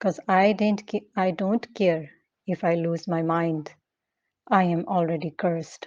because I don't care if I lose my mind. I am already cursed.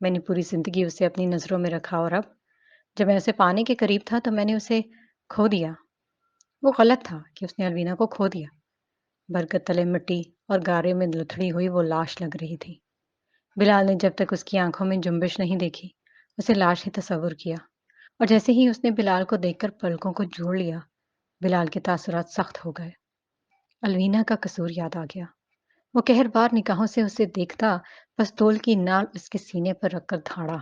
میں نے پوری زندگی اسے اپنی نظروں میں رکھا اور اب جب میں اسے پانے کے قریب تھا تو میں نے اسے کھو دیا۔ وہ غلط تھا کہ اس نے الوینا کو کھو دیا۔ برکت تلے مٹی اور گارے میں لتھڑی ہوئی وہ لاش لگ رہی تھی۔ بلال نے جب تک اس کی آنکھوں میں جنبش نہیں دیکھی اسے لاش ہی تصور کیا، اور جیسے ہی اس نے بلال کو دیکھ کر پلکوں کو جوڑ لیا بلال کے تاثرات سخت ہو گئے۔ الوینا کا قصور یاد آ گیا۔ وہ قہر بار نگاہوں سے اسے دیکھتا، پستول کی نال اس کے سینے پر رکھ کر دھاڑا۔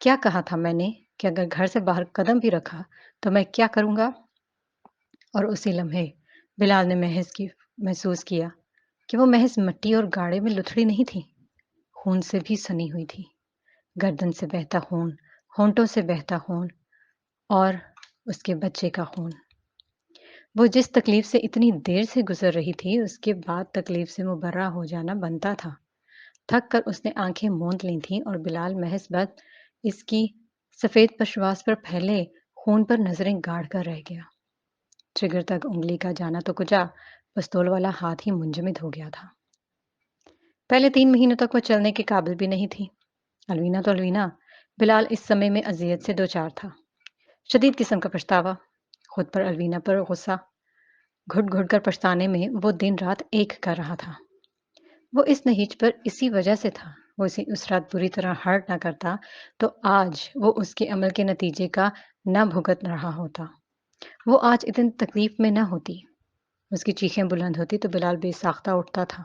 کیا کہا تھا میں نے کہ اگر گھر سے باہر قدم بھی رکھا تو میں کیا کروں گا؟ اور اسی لمحے بلال نے محسوس کیا کہ وہ محض مٹی اور گاڑے میں لتھڑی نہیں تھی، خون سے بھی سنی ہوئی تھی۔ گردن سے بہتا خون، ہونٹوں سے بہتا خون، اور اس کے بچے کا خون۔ وہ جس تکلیف سے اتنی دیر سے گزر رہی تھی اس کے بعد تکلیف سے مبرہ ہو جانا بنتا تھا۔ تھک کر اس نے آنکھیں موند لی تھیں اور بلال محض بس اس کی سفید پشواس پر پھیلے خون پر نظریں گاڑ کر رہ گیا۔ ٹریگر تک انگلی کا جانا تو کجا، پستول والا ہاتھ ہی منجمد ہو گیا تھا۔ پہلے 3 مہینوں تک وہ چلنے کے قابل بھی نہیں تھی۔ الوینا تو الوینا، بلال اس سمے میں اذیت سے دوچار تھا۔ شدید قسم کا پچھتاوا، خود پر الوینا پر غصہ، گھٹ گھٹ کر پچھتانے میں وہ دن رات ایک کر رہا تھا۔ وہ اس نہیج پر اسی وجہ سے تھا۔ وہ اسے اس رات بری طرح ہرٹ نہ کرتا تو آج وہ اس کے عمل کے نتیجے کا نہ بھگت رہا ہوتا۔ وہ آج اتنی تکلیف میں نہ ہوتی۔ اس کی چیخیں بلند ہوتی تو بلال بے ساختہ اٹھتا تھا۔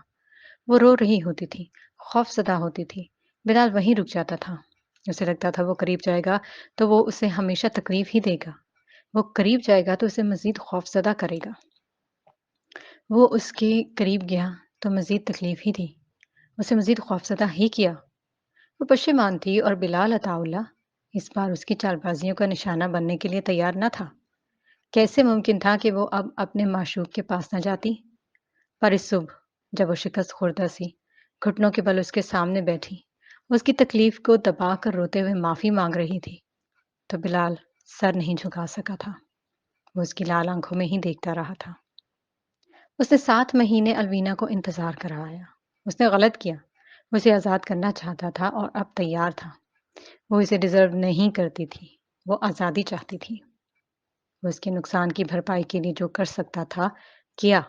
وہ رو رہی ہوتی تھی، خوف زدہ ہوتی تھی، بلال وہیں رک جاتا تھا۔ اسے لگتا تھا وہ قریب جائے گا تو وہ اسے ہمیشہ تکلیف ہی دے گا، وہ قریب جائے گا تو اسے مزید خوف زدہ کرے گا۔ وہ اس کے قریب گیا تو مزید تکلیف ہی دی، اسے مزید خوفزدہ ہی کیا۔ وہ پشیمان تھی اور بلال عطا اللہ اس بار اس کی چال بازیوں کا نشانہ بننے کے لیے تیار نہ تھا۔ کیسے ممکن تھا کہ وہ اب اپنے معشوق کے پاس نہ جاتی؟ پر اس صبح جب وہ شکست خوردہ سی گھٹنوں کے بل اس کے سامنے بیٹھی، اس کی تکلیف کو دبا کر روتے ہوئے معافی مانگ رہی تھی، تو بلال سر نہیں جھکا سکا تھا۔ وہ اس کی لال آنکھوں میں ہی دیکھتا رہا تھا۔ اس نے 7 مہینے الوینا کو انتظار کرایا۔ اس نے غلط کیا، وہ اسے آزاد کرنا چاہتا تھا اور اب تیار تھا۔ وہ اسے ڈیزرو نہیں کرتی تھی، وہ آزادی چاہتی تھی۔ وہ اس کے نقصان کی بھرپائی کے لیے جو کر سکتا تھا کیا۔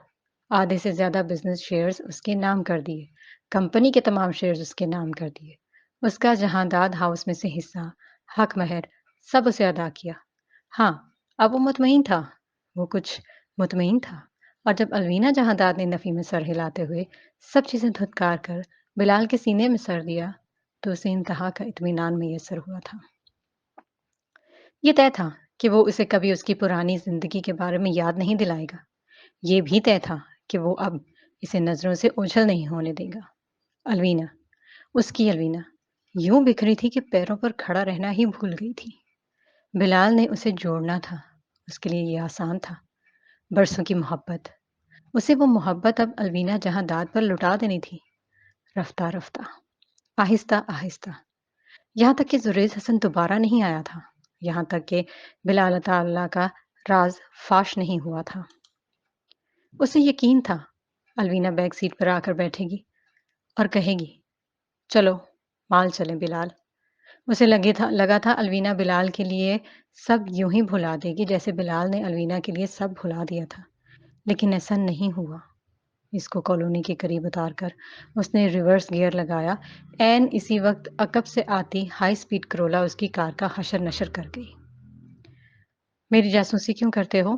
آدھے سے زیادہ بزنس شیئرز اس کے نام کر دیے، کمپنی کے تمام شیئرز اس کے نام کر دیے، اس کا جہانداد ہاؤس میں سے حصہ، حق مہر، سب اسے ادا کیا۔ ہاں، اب وہ مطمئن تھا، وہ کچھ مطمئن تھا۔ اور جب الوینا جہانداد نے نفی میں سر ہلاتے ہوئے سب چیزیں دھتکار کر بلال کے سینے میں سر دیا تو اسے انتہا کا اطمینان میسر ہوا تھا۔ یہ طے تھا کہ وہ اسے کبھی اس کی پرانی زندگی کے بارے میں یاد نہیں دلائے گا۔ یہ بھی طے تھا کہ وہ اب اسے نظروں سے اوجھل نہیں ہونے دے گا۔ الوینا، اس کی الوینا، یوں بکھری تھی کہ پیروں پر کھڑا رہنا ہی بھول گئی تھی۔ بلال نے اسے جوڑنا تھا، اس کے لیے یہ آسان تھا۔ برسوں کی محبت، اسے وہ محبت اب الوینا جہاں داد پر لٹا دینی تھی، رفتہ رفتہ، آہستہ آہستہ، یہاں تک کہ زریز حسن دوبارہ نہیں آیا تھا، یہاں تک کہ بلال عطا اللہ کا راز فاش نہیں ہوا تھا۔ اسے یقین تھا الوینا بیک سیٹ پر آ کر بیٹھے گی اور کہے گی، چلو مال چلیں بلال۔ اسے لگا تھا الوینا بلال کے لیے سب یوں ہی بھلا دے گی جیسے بلال نے الوینا کے لیے سب بھلا دیا تھا، لیکن ایسا نہیں ہوا۔ اس کو کالونی کے قریب اتار کر اس نے ریورس گیئر لگایا۔ عین اسی وقت عقب سے آتی ہائی سپیڈ کرولا اس کی کار کا حشر نشر کر گئی۔ میری جاسوسی کیوں کرتے ہو؟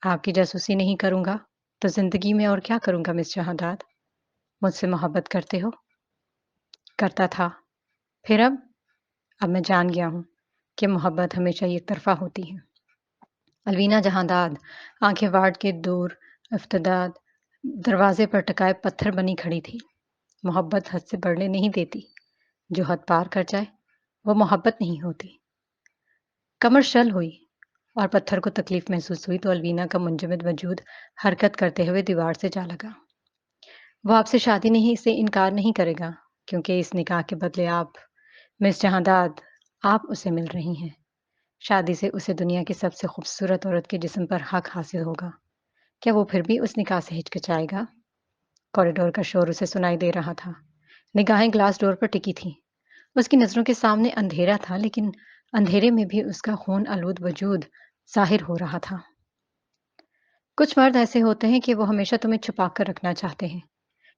آپ کی جاسوسی نہیں کروں گا تو زندگی میں اور کیا کروں گا مس جہانداد؟ مجھ سے محبت کرتے ہو؟ کرتا تھا، پھر اب میں جان گیا ہوں کہ محبت ہمیشہ یک طرفہ ہوتی ہے۔ الوینا جہانداد آنکھیں واڑ کے دور افتادہ دروازے پر ٹکائے پتھر بنی کھڑی تھی۔ محبت حد سے بڑھنے نہیں دیتی، جو حد پار کر جائے وہ محبت نہیں ہوتی۔ کمر شل ہوئی اور پتھر کو تکلیف محسوس ہوئی تو الوینا کا منجمد وجود حرکت کرتے ہوئے دیوار سے جا لگا۔ وہ آپ سے شادی نہیں سے انکار نہیں کرے گا، کیونکہ اس نکاح کے بدلے آپ، مس جہانداد، آپ اسے مل رہی ہیں۔ شادی سے اسے دنیا کی سب سے خوبصورت عورت کے جسم پر حق حاصل ہوگا۔ کیا وہ پھر بھی اس نکاح سے ہچکچائے گا؟ کوریڈور کا شور اسے سنائی دے رہا تھا۔ نگاہیں گلاس ڈور پر ٹکی تھیں۔ اس کی نظروں کے سامنے اندھیرا تھا، لیکن اندھیرے میں بھی اس کا خون آلود وجود ظاہر ہو رہا تھا۔ کچھ مرد ایسے ہوتے ہیں کہ وہ ہمیشہ تمہیں چھپا کر رکھنا چاہتے ہیں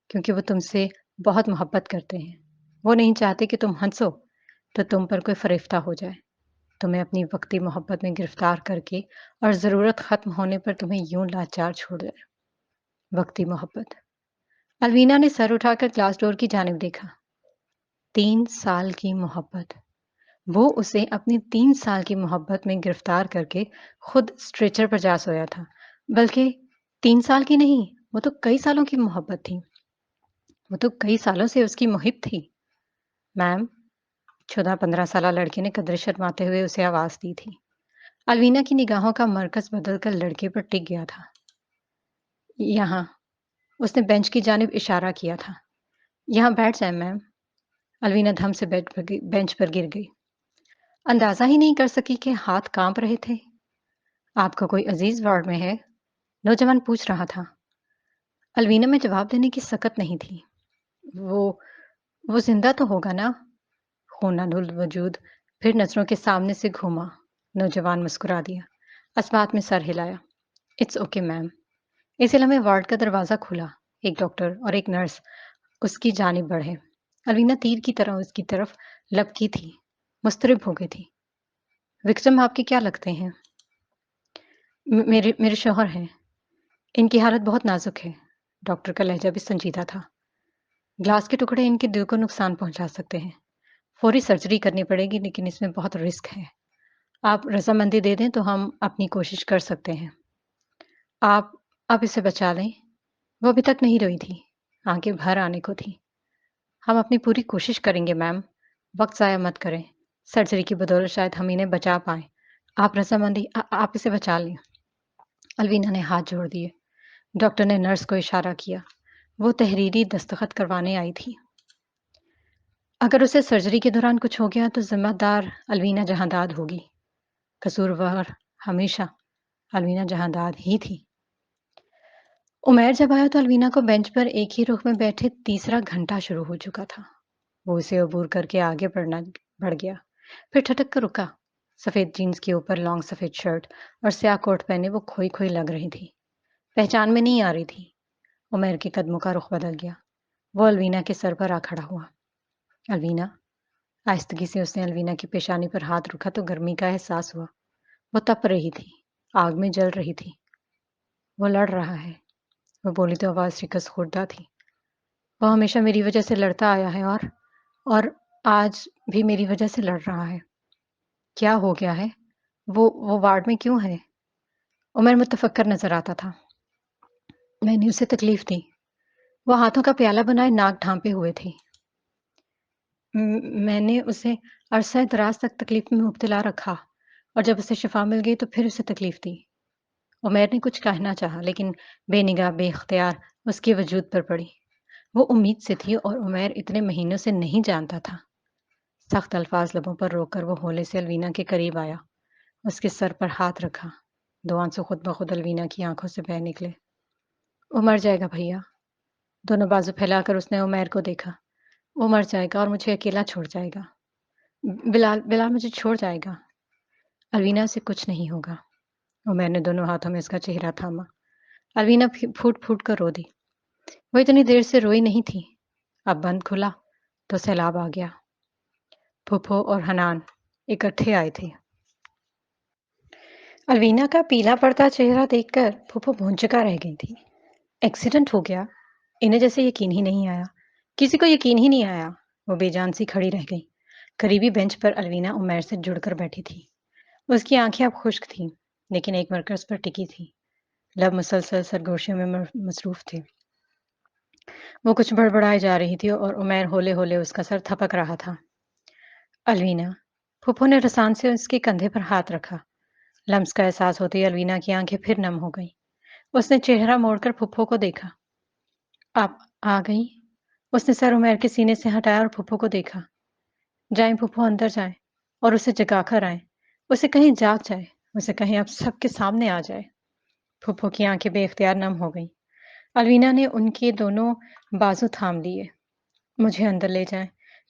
کیونکہ وہ تم سے بہت محبت کرتے ہیں۔ وہ نہیں چاہتے کہ تم ہنسو تو تم پر کوئی فریفتہ ہو جائے، تمہیں اپنی وقتی محبت میں گرفتار کر کے اور ضرورت ختم ہونے پر تمہیں یوں لاچار چھوڑ جائے۔ وقتی محبت۔ الوینا نے سر اٹھا کر گلاس ڈور کی جانب دیکھا۔ 3 سال کی محبت۔ وہ اسے اپنی 3 سال کی محبت میں گرفتار کر کے خود اسٹریچر پر جا سویا تھا، بلکہ 3 سال کی نہیں، وہ تو کئی سالوں کی محبت تھی۔ وہ تو کئی سالوں سے اس کی محب تھی۔ میم، 14-15 سالہ لڑکے نے قدرے شرماتے ہوئے اسے آواز دی تھی۔ الوینا کی نگاہوں کا مرکز بدل کر لڑکے پر ٹک گیا تھا۔ یہاں، اس نے بینچ کی جانب اشارہ کیا تھا۔ یہاں بیٹھ جائیں میم۔ الوینا دھم سے بینچ پر گر گئی۔ اندازہ ہی نہیں کر سکی کہ ہاتھ کانپ رہے تھے۔ آپ کا کوئی عزیز وارڈ میں ہے؟ نوجوان پوچھ رہا تھا۔ الوینا میں جواب دینے کی سکت نہیں تھی۔ وہ زندہ تو ہوگا نا؟ خون آلود وجود پھر نظروں کے سامنے سے گھوما۔ نوجوان مسکرا دیا، اسبات میں سر ہلایا۔ It's okay ma'am. اسی لمحے وارڈ کا دروازہ کھلا۔ ایک ڈاکٹر اور ایک نرس اس کی جانب بڑھے۔ الوینا تیر کی طرح اس کی طرف لپکی تھی، مضطرب ہو گئی تھی۔ وکرم آپ کے کیا لگتے ہیں؟ میرے شوہر ہیں۔ ان کی حالت بہت نازک ہے۔ ڈاکٹر کا لہجہ بھی سنجیدہ تھا۔ گلاس کے ٹکڑے ان کے دل کو نقصان پہنچا سکتے ہیں۔ فوری سرجری کرنی پڑے گی، لیکن اس میں بہت رسک ہے۔ آپ رضامندی دے دیں تو ہم اپنی کوشش کر سکتے ہیں۔ آپ اسے بچا لیں۔ وہ ابھی تک نہیں روئی تھی، آنکھیں بھر آنے کو تھی۔ ہم اپنی پوری کوشش کریں گے میم، وقت ضائع مت کریں۔ سرجری کی بدولت شاید ہم انہیں بچا پائیں۔ آپ اسے بچا لیں۔ الوینا نے ہاتھ جوڑ دیے۔ ڈاکٹر نے نرس کو اشارہ کیا۔ وہ تحریری دستخط کروانے آئی تھی۔ اگر اسے سرجری کے دوران کچھ ہو گیا تو ذمہ دار الوینا جہانداد ہوگی۔ قصوروار ہمیشہ الوینا جہانداد ہی تھی۔ عمیر جب آیا تو الوینا کو بینچ پر ایک ہی رخ میں بیٹھے تیسرا گھنٹہ شروع ہو چکا تھا۔ وہ اسے عبور کر کے آگے بڑھ گیا، پھر ٹھٹک کر رکا۔ سفید جینز کے اوپر لانگ سفید شرٹ اور سیاہ کوٹ پہنے وہ کھوئی کھوئی لگ رہی تھی، پہچان میں نہیں آ رہی تھی۔ عمیر کے قدموں کا رخ بدل گیا۔ وہ الوینا کے سر پر آ کھڑا ہوا۔ الوینا، آہستگی سے اس نے الوینا کی پیشانی پر ہاتھ رکھا تو گرمی کا احساس ہوا۔ وہ تپ رہی تھی، آگ میں جل رہی تھی۔ وہ لڑ رہا ہے، وہ بولی تو آواز شکست خوردہ تھی۔ وہ ہمیشہ میری وجہ سے لڑتا آیا ہے اور آج بھی میری وجہ سے لڑ رہا ہے۔ کیا ہو گیا ہے؟ وہ وارڈ میں کیوں ہے؟ عمر متفکر نظر آتا تھا۔ میں نے اسے تکلیف دی۔ وہ ہاتھوں کا پیالہ بنائے ناک ڈھانپے ہوئے تھی۔ میں نے اسے عرصہ دراز تک تکلیف میں مبتلا رکھا اور جب اسے شفا مل گئی تو پھر اسے تکلیف دی۔ عمیر نے کچھ کہنا چاہا لیکن بے نگاہ بے اختیار اس کے وجود پر پڑی۔ وہ امید سے تھی اور عمیر اتنے مہینوں سے نہیں جانتا تھا۔ سخت الفاظ لبوں پر روک کر وہ ہولے سے الوینا کے قریب آیا، اس کے سر پر ہاتھ رکھا۔ 2 آنسو خود بخود الوینا کی آنکھوں سے بہہ نکلے۔ وہ مر جائے گا بھیا۔ دونوں بازو پھیلا کر اس نے عمیر کو دیکھا۔ وہ مر جائے گا اور مجھے اکیلا چھوڑ جائے گا۔ بلال مجھے چھوڑ جائے گا۔ الوینا سے کچھ نہیں ہوگا۔ عمیر نے دونوں ہاتھوں میں اس کا چہرہ تھاما۔ الوینا پھوٹ پھوٹ کر رو دی۔ وہ اتنی دیر سے روئی نہیں تھی۔ اب بند کھلا تو سیلاب آ گیا۔ پھوپھو اور حنان اکٹھے آئے تھے۔ الوینا کا پیلا پڑتا چہرہ دیکھ کر پھوپھو بھونچکا رہ گئی تھی۔ ایکسیڈنٹ ہو گیا؟ انہیں جیسے یقین ہی نہیں آیا۔ کسی کو یقین ہی نہیں آیا۔ وہ بے جان سی کھڑی رہ گئی۔ قریبی بینچ پر الوینا عمیر سے جڑ کر بیٹھی تھی۔ اس کی آنکھیں اب خشک تھیں لیکن ایک مرکز پر ٹکی تھی۔ لب مسلسل سرگوشیوں میں مصروف تھے۔ وہ کچھ بڑبڑائے جا رہی تھی اور عمیر ہولے ہولے اس کا سر تھپک رہا تھا۔ الوینا، پھوپھو نے رسان سے اس کے کندھے پر ہاتھ رکھا۔ لمس کا احساس ہوتے ہی الوینا کی آنکھیں پھر نم ہو گئیں۔ اس نے چہرہ موڑ کر پھوپھو کو دیکھا۔ آپ آ گئیں؟ اس نے سر عمیر کے سینے سے ہٹایا اور پھوپھو کو دیکھا۔ جائیں پھوپھو، اندر جائیں اور اسے جگا کر آئیں۔ اسے کہیں جاگ جائے، اسے کہیں اب سب کے سامنے آ جائے۔ پھوپھو کی آنکھیں بے اختیار نم ہو گئیں۔ الوینا نے ان کے دونوں بازو تھام لیے۔ مجھے اندر لے جائیں،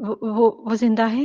وہ زندہ ہے؟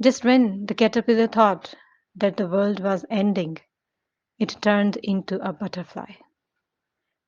Just when the caterpillar thought that the world was ending, it turned into a butterfly.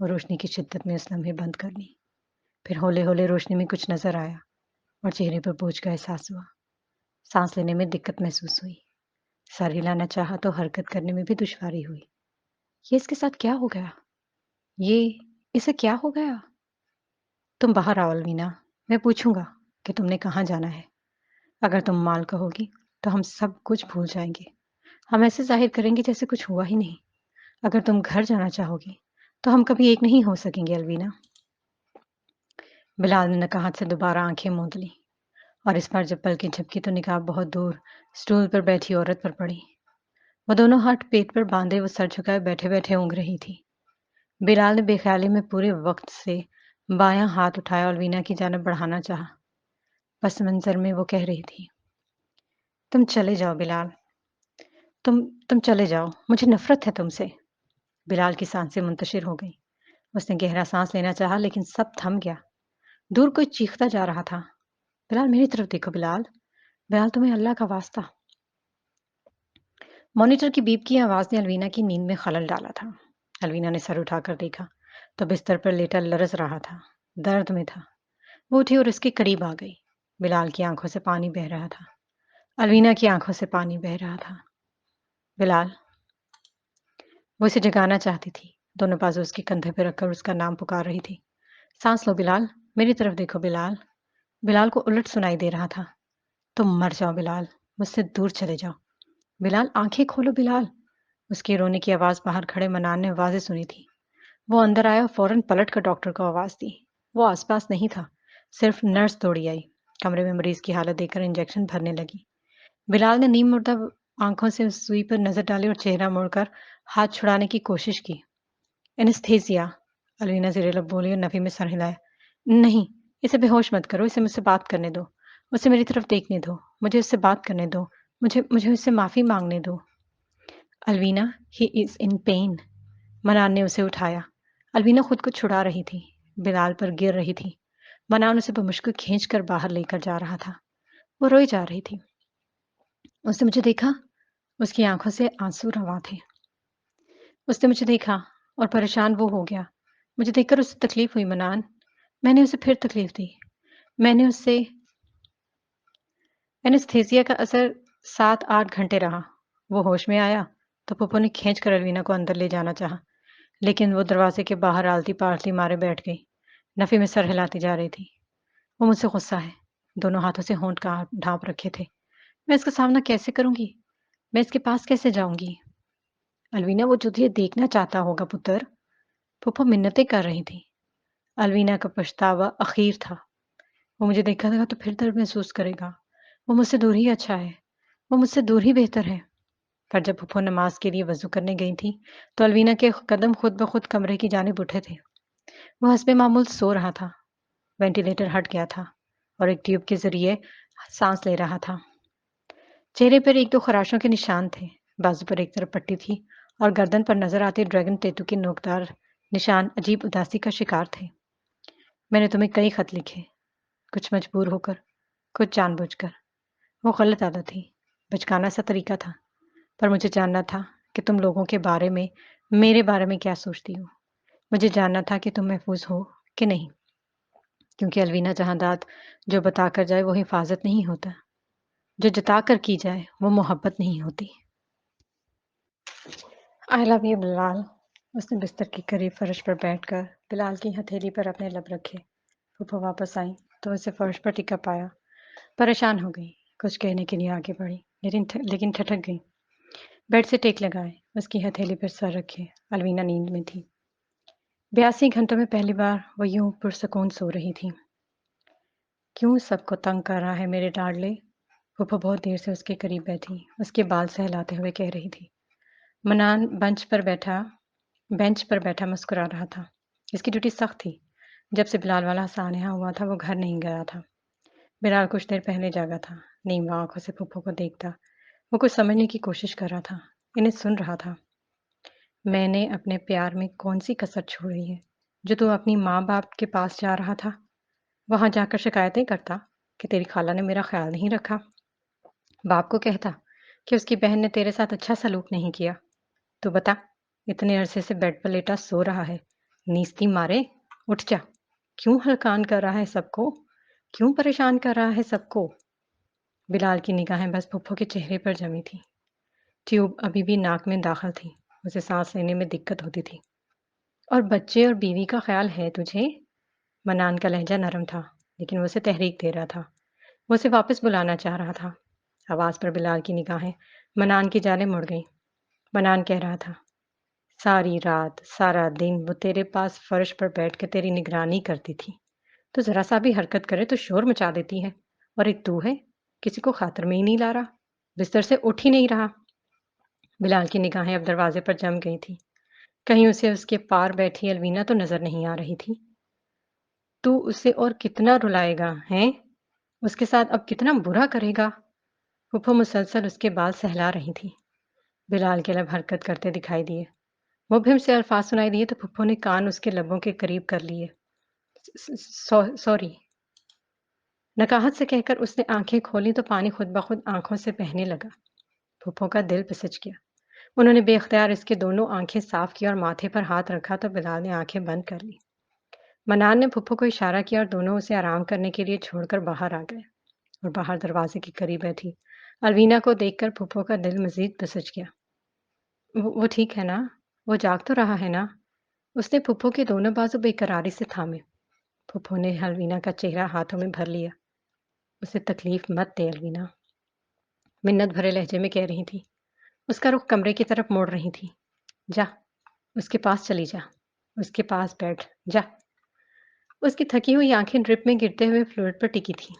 اور روشنی کی شدت میں اس لمحے بند کر لی۔ پھر ہولے ہولے روشنی میں کچھ نظر آیا اور چہرے پر بوجھ کا احساس ہوا۔ سانس لینے میں دقت محسوس ہوئی۔ سر ہلانا چاہا تو حرکت کرنے میں بھی دشواری ہوئی۔ یہ اس کے ساتھ کیا ہو گیا؟ یہ اسے کیا ہو گیا؟ تم باہر آؤ الوینا، میں پوچھوں گا کہ تم نے کہاں جانا ہے۔ اگر تم مال کہو گی تو ہم سب کچھ بھول جائیں گے۔ ہم ایسے ظاہر کریں گے جیسے کچھ ہوا ہی نہیں۔ اگر تم گھر جانا چاہو گی تو ہم کبھی ایک نہیں ہو سکیں گے الوینا۔ بلال نے نکہت سے دوبارہ آنکھیں موند لی اور اس بار جب پلکیں جھپکی تو نقاب بہت دور سٹول پر بیٹھی عورت پر پڑی۔ وہ دونوں ہاتھ پیٹ پر باندھے وہ سر جھکائے بیٹھے بیٹھے اونگ رہی تھی۔ بلال نے بے خیالی میں پورے وقت سے بایاں ہاتھ اٹھایا اور الوینا کی جانب بڑھانا چاہا۔ پس منظر میں وہ کہہ رہی تھی، تم چلے جاؤ بلال، تم چلے جاؤ، مجھے نفرت ہے تم سے۔ بلال کی سانسیں منتشر ہو گئیں۔ اس نے گہرا سانس لینا چاہا لیکن سب تھم گیا۔ دور کوئی چیختا جا رہا تھا، بلال میری طرف دیکھو بلال، بلال تمہیں اللہ کا واسطہ۔ مانیٹر کی بیپ کی آواز نے الوینا کی نیند میں خلل ڈالا تھا۔ الوینا نے سر اٹھا کر دیکھا تو بستر پر لیٹا لرز رہا تھا، درد میں تھا۔ وہ اٹھی اور اس کے قریب آ گئی۔ بلال کی آنکھوں سے پانی بہہ رہا تھا، الوینا کی آنکھوں سے پانی بہہ رہا تھا۔ بلال، وہ اسے جگانا چاہتی تھی، دونوں بازو اس کے کندھے پہ رکھ کر اس کا نام پکار رہی تھی۔ سانس لو بلال، میری طرف دیکھو بلال۔ بلال کو الٹ سنائی دے رہا تھا، تم مر جاؤ بلال، مجھ سے دور چلے جاؤ۔ بلال آنکھیں کھولو بلال۔ اس کی رونے کی آواز باہر کھڑے منان نے واضح سنی تھی۔ وہ اندر آیا اور فوراً پلٹ کر ڈاکٹر کو آواز دی۔ وہ آس پاس نہیں تھا، صرف نرس دوڑی آئی، کمرے میں مریض کی حالت دیکھ کر انجیکشن بھرنے لگی۔ بلال نے نیم مردہ آنکھوں سے اس سوئی پر نظر ڈالی اور چہرہ موڑ کر ہاتھ چھڑانے کی کوشش کی۔ انستھیزیا، الوینا زیر لب بولی اور نفی میں سر ہلایا۔ نہیں، اسے بے ہوش مت کرو، اسے مجھ سے بات کرنے دو، اسے میری طرف دیکھنے دو، مجھے اس سے بات کرنے دو، مجھے اس سے معافی مانگنے دو۔ الوینا، ہی از ان پین۔ منان نے اسے اٹھایا۔ الوینا خود کو چھڑا رہی تھی، بلال پر گر رہی تھی۔ منان اسے بمشکل کھینچ کر باہر لے کر جا رہا تھا۔ وہ روئی جا رہی تھی۔ اس نے مجھے دیکھا، اس کی آنکھوں سے آنسو رواں تھے۔ اس نے مجھے دیکھا اور پریشان وہ ہو گیا۔ مجھے دیکھ کر اسے تکلیف ہوئی منان، میں نے اسے پھر تکلیف دی۔ میں نے اس سے اینستھیزیا کا اثر 7-8 گھنٹے رہا۔ وہ ہوش میں آیا تو پپو نے کھینچ کر الوینا کو اندر لے جانا چاہا، لیکن وہ دروازے کے باہر آلتی پالتی مارے بیٹھ گئی، نفی میں سر ہلاتی جا رہی تھی۔ وہ مجھ سے غصہ ہے، دونوں ہاتھوں سے ہونٹ کا ڈھانپ رکھے تھے۔ میں اس کا سامنا کیسے کروں گی؟ میں اس کے پاس کیسے جاؤں گی؟ الوینا، وہ تجھے دیکھنا چاہتا ہوگا پتر۔ پھپھو منتیں کر رہی تھی۔ الوینا کا پچھتاوا اخیر تھا۔ وہ مجھے دیکھا گا تو پھر درد محسوس کرے گا۔ وہ مجھ سے دور ہی اچھا ہے، وہ مجھ سے دور ہی بہتر ہے۔ پر جب پھپھو نماز کے لیے وضو کرنے گئی تھی تو الوینا کے قدم خود بخود کمرے کی جانب اٹھے تھے۔ وہ حسب معمول سو رہا تھا۔ وینٹیلیٹر ہٹ گیا تھا اور ایک ٹیوب کے ذریعے سانس لے رہا تھا۔ چہرے پر 1-2 خراشوں کے نشان تھے، بازو پر ایک طرف پٹی تھی اور گردن پر نظر آتے ڈریگن ٹیٹو کے نوکدار نشان عجیب اداسی کا شکار تھے۔ میں نے تمہیں کئی خط لکھے، کچھ مجبور ہو کر، کچھ جان بوجھ کر۔ وہ غلط عادت تھی، بچکانا سا طریقہ تھا، پر مجھے جاننا تھا کہ تم لوگوں کے بارے میں، میرے بارے میں کیا سوچتی ہو۔ مجھے جاننا تھا کہ تم محفوظ ہو کہ نہیں، کیونکہ الوینا جہاں داد جو بتا کر جائے وہ حفاظت نہیں ہوتا، جو جتا کر کی جائے وہ محبت نہیں ہوتی۔ آئی لو یو بلال۔ اس نے بستر کے قریب فرش پر بیٹھ کر بلال کی ہتھیلی پر اپنے لب رکھے۔ پھوپھو واپس آئیں تو اسے فرش پر ٹکا پایا، پریشان ہو گئی، کچھ کہنے کے لیے آگے بڑھی لیکن ٹھٹک گئی۔ بیڈ سے ٹیک لگائے، اس کی ہتھیلی پر سر رکھے، الوینا نیند میں تھی۔ 82 گھنٹوں میں پہلی بار وہ یوں پرسکون سو رہی تھی۔ کیوں سب کو تنگ کر رہا ہے میرے لاڈلے؟ پھوپھو بہت دیر سے اس کے قریب بیٹھی، اس کے بال سہلاتے ہوئے کہہ رہی تھی۔ منان بینچ پر بیٹھا مسکرا رہا تھا۔ اس کی ڈیوٹی سخت تھی۔ جب سے بلال والا سانحہ ہوا تھا وہ گھر نہیں گیا تھا۔ بلال کچھ دیر پہلے جاگا تھا، نیم آنکھوں سے پھوپھو کو دیکھتا۔ وہ کچھ سمجھنے کی کوشش کر رہا تھا، انہیں سن رہا تھا۔ میں نے اپنے پیار میں کون سی کسر چھوڑی ہے جو تو اپنی ماں باپ کے پاس جا رہا تھا، وہاں جا کر شکایتیں کرتا کہ تیری خالہ نے میرا خیال نہیں رکھا، باپ کو کہتا کہ اس کی بہن نے تیرے ساتھ اچھا سلوک نہیں کیا۔ تو بتا، اتنے عرصے سے بیڈ پر لیٹا سو رہا ہے، نیستی مارے اٹھ جا، کیوں ہلکان کر رہا ہے سب کو، کیوں پریشان کر رہا ہے سب کو؟ بلال کی نگاہیں بس پھپھو کے چہرے پر جمی تھی۔ ٹیوب ابھی بھی ناک میں داخل تھی، اسے سانس لینے میں دقت ہوتی تھی۔ اور بچے اور بیوی کا خیال ہے تجھے؟ منان کا لہجہ نرم تھا لیکن وہ اسے تحریک دے رہا تھا، وہ اسے واپس بلانا چاہ رہا تھا۔ آواز پر بلال کی نگاہیں منان کی جانب مڑ گئیں۔ منان کہہ رہا تھا، ساری رات سارا دن وہ تیرے پاس فرش پر بیٹھ کے تیری نگرانی کرتی تھی، تو ذرا سا بھی حرکت کرے تو شور مچا دیتی ہے، اور ایک تو ہے کسی کو خاطر میں ہی نہیں لا رہا، بستر سے اٹھ ہی نہیں رہا۔ بلال کی نگاہیں اب دروازے پر جم گئی تھی، کہیں اسے اس کے پار بیٹھی الوینا تو نظر نہیں آ رہی تھی۔ تو اسے اور کتنا رلائے گا ہیں؟ اس کے ساتھ اب کتنا برا کرے گا؟ پھپھو مسلسل اس کے بال سہلا رہی تھی۔ بلال کے لب حرکت کرتے دکھائی دیے، مبہم سے الفاظ سنائی دیے تو پھپھو نے کان اس کے لبوں کے قریب کر لیے۔ سوری۔ نکاہت سے کہہ کر اس نے آنکھیں کھولی تو پانی خود بخود آنکھوں سے بہنے لگا۔ پھپھو کا دل پسچ گیا۔ انہوں نے بے اختیار اس کے دونوں آنکھیں صاف کی اور ماتھے پر ہاتھ رکھا تو بلال نے آنکھیں بند کر لی۔ منان نے پھپھو کو اشارہ کیا اور دونوں اسے آرام کرنے کے لیے چھوڑ کر باہر آ گئے اور باہر دروازے کے قریب بیٹھی الوینا کو دیکھ کر پھپھو کا دل مزید پسچ گیا۔ وہ ٹھیک ہے نا؟ وہ جاگ تو رہا ہے نا؟ اس نے پھپھو کے دونوں بازو بے قراری سے تھامے۔ پھپھو نے الوینا کا چہرہ ہاتھوں میں بھر لیا۔ اسے تکلیف مت دے الوینا، منت بھرے لہجے میں کہہ رہی تھی۔ اس کا رخ کمرے کی طرف موڑ رہی تھی۔ جا، اس کے پاس چلی جا، اس کے پاس بیٹھ جا۔ اس کی تھکی ہوئی آنکھیں ڈرپ میں گرتے ہوئے فلور پر ٹکی تھی۔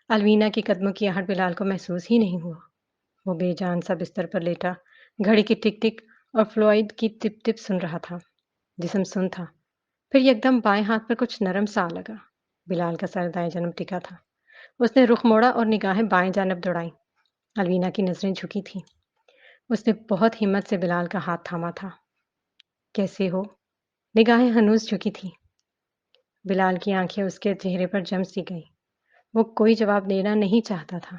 الوینا کے قدموں کی آہٹ بلال کو محسوس ہی نہیں ہوا۔ وہ بے جان سا بستر پر لیٹا گھڑی کی ٹک ٹک اور فلوئڈ کی ٹپ ٹپ سن رہا تھا۔ جسم سن تھا۔ پھر یکدم بائیں ہاتھ پر کچھ نرم سا لگا۔ بلال کا سر دائیں جانب ٹکا تھا۔ اس نے رخ موڑا اور نگاہیں بائیں جانب دوڑائیں۔ الوینا کی نظریں جھکی تھیں۔ اس نے بہت ہمت سے بلال کا ہاتھ تھاما تھا۔ کیسے ہو؟ نگاہیں ہنوز جھکی تھیں۔ بلال کی آنکھیں اس کے چہرے پر جم سی گئیں۔ وہ کوئی جواب دینا نہیں چاہتا تھا۔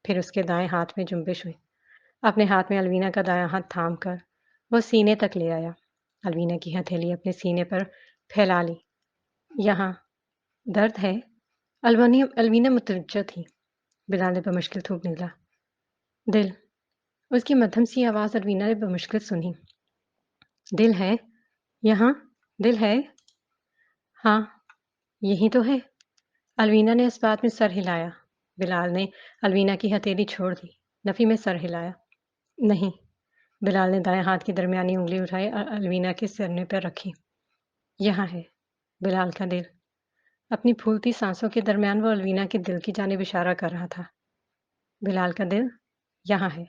پھر اس کے دائیں ہاتھ میں جنبش ہوئی۔ اپنے ہاتھ میں الوینا کا دایاں ہاتھ تھام کر وہ سینے تک لے آیا۔ الوینا کی ہتھیلی اپنے سینے پر پھیلا لی۔ یہاں درد ہے؟ الوینا متوجہ تھی۔ بلال نے بمشکل تھوک نکلا۔ دل۔ اس کی مدھم سی آواز الوینا نے بمشکل سنی۔ دل ہے؟ یہاں دل ہے؟ ہاں، یہی تو ہے۔ الوینا نے اس بات میں سر ہلایا۔ بلال نے الوینا کی ہتھیلی چھوڑ دی۔ نفی میں سر ہلایا۔ نہیں۔ بلال نے دائیں ہاتھ کی درمیانی انگلی اٹھائی اور الوینا کے سرنے پر رکھی۔ یہاں ہے بلال کا دل۔ اپنی پھولتی سانسوں کے درمیان وہ الوینا کے دل کی جانب اشارہ کر رہا تھا۔ بلال کا دل یہاں ہے۔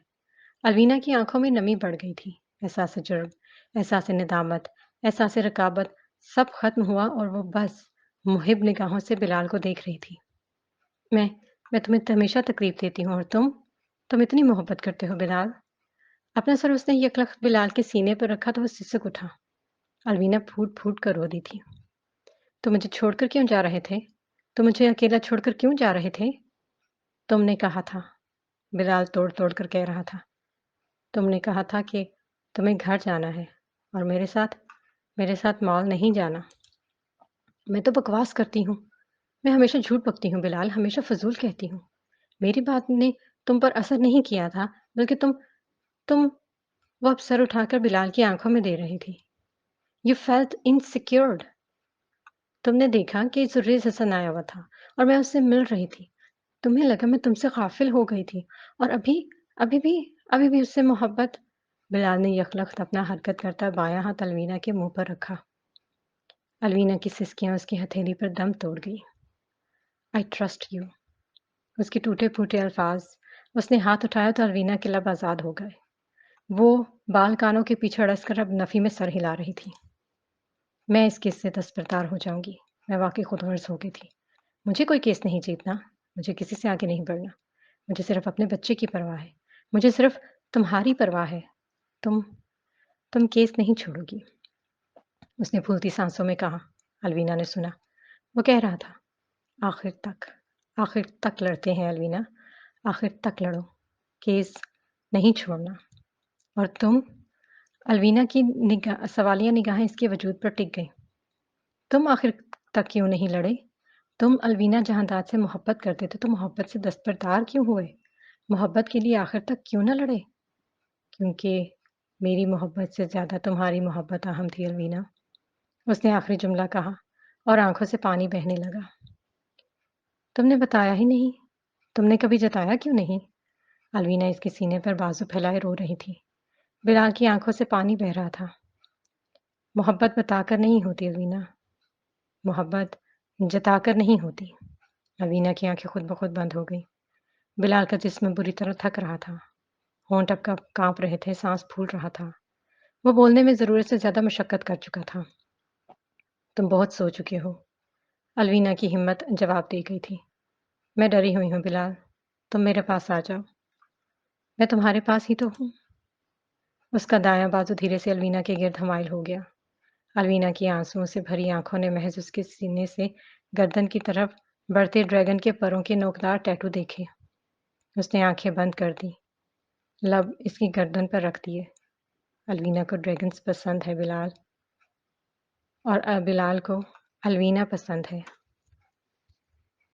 الوینا کی آنکھوں میں نمی بڑھ گئی تھی۔ احساس جرم، احساس ندامت، احساس رقابت سب ختم ہوا اور وہ بس محب نگاہوں سے بلال کو دیکھ رہی تھی۔ میں تمہیں ہمیشہ تکلیف دیتی ہوں اور تم اتنی محبت کرتے ہو بلال۔ اپنا سر اس نے یکلخت بلال کے سینے پر رکھا تو وہ سسک اٹھا۔ الوینا پھوٹ پھوٹ کر رو دی تھی۔ تم مجھے چھوڑ کر کیوں جا رہے تھے؟ تم مجھے اکیلا چھوڑ کر کیوں جا رہے تھے؟ تم نے کہا تھا، بلال توڑ توڑ کر کہہ رہا تھا، تم نے کہا تھا کہ تمہیں گھر جانا ہے اور میرے ساتھ مال نہیں جانا۔ میں تو بکواس کرتی ہوں، میں ہمیشہ جھوٹ بکتی ہوں بلال، ہمیشہ فضول کہتی ہوں۔ میری بات نے تم پر اثر نہیں کیا تھا، بلکہ تم وہ اب سر اٹھا کر بلال کی آنکھوں میں دے رہی تھی۔ You felt insecure۔ تم نے دیکھا کہ زریز حسن آیا ہوا تھا اور میں اس سے مل رہی تھی۔ تمہیں لگا میں تم سے غافل ہو گئی تھی اور ابھی بھی اس سے محبت۔ بلال نے یکلخت اپنا حرکت کرتا بایاں ہاتھ الوینا کے منہ پر رکھا۔ الوینا کی سسکیاں اس کی ہتھیلی پر دم توڑ گئی۔ I trust you۔ اس کے ٹوٹے پھوٹے الفاظ۔ اس نے ہاتھ اٹھایا تو الوینا کے لب آزاد ہو گئے۔ وہ بال کانوں کے پیچھے اڑس کر اب نفی میں سر ہلا رہی تھی۔ میں اس کیس سے دستبردار ہو جاؤں گی۔ میں واقعی خود غرض ہو گئی تھی۔ مجھے کوئی کیس نہیں جیتنا، مجھے کسی سے آگے نہیں بڑھنا، مجھے صرف اپنے بچے کی پرواہ ہے، مجھے صرف تمہاری پرواہ ہے۔ تم کیس نہیں چھوڑو گی۔ اس نے پھولتی سانسوں میں کہا۔ الوینا نے سنا۔ وہ کہہ رہا تھا، آخر تک لڑتے ہیں الوینا، آخر تک لڑو، کیس نہیں چھوڑنا۔ اور تم؟ الوینا کی سوالیہ نگاہیں اس کے وجود پر ٹک گئیں۔ تم آخر تک کیوں نہیں لڑے؟ تم الوینا جہانداد سے محبت کرتے تھے تو محبت سے دستبردار کیوں ہوئے؟ محبت کے لیے آخر تک کیوں نہ لڑے؟ کیونکہ میری محبت سے زیادہ تمہاری محبت اہم تھی الوینا، اس نے آخری جملہ کہا اور آنکھوں سے پانی بہنے لگا۔ تم نے بتایا ہی نہیں، تم نے کبھی جتایا کیوں نہیں؟ الوینا اس کے سینے پر بازو پھیلائے رو رہی تھی۔ بلال کی آنکھوں سے پانی بہہ رہا تھا۔ محبت بتا کر نہیں ہوتی الوینا، محبت جتا کر نہیں ہوتی۔ الوینا کی آنکھیں خود بخود بند ہو گئی۔ بلال کا جسم بری طرح تھک رہا تھا، ہونٹ اب کانپ رہے تھے، سانس پھول رہا تھا۔ وہ بولنے میں ضرورت سے زیادہ مشقت کر چکا تھا۔ تم بہت سو چکے ہو، الوینا کی ہمت جواب دے گئی تھی۔ میں ڈری ہوئی ہوں بلال، تم میرے پاس آ جاؤ۔ میں تمہارے پاس ہی تو ہوں۔ اس کا دایاں بازو دھیرے سے الوینا کے گرد حمائل ہو گیا۔ الوینا کی آنسوؤں سے بھری آنکھوں نے محض اس کے سینے سے گردن کی طرف بڑھتے ڈریگن کے پروں کے نوکدار ٹیٹو دیکھے۔ اس نے آنکھیں بند کر دی، لب اس کی گردن پر رکھ دیے۔ الوینا کو ڈریگنز پسند ہے بلال، اور بلال کو الوینا پسند ہے۔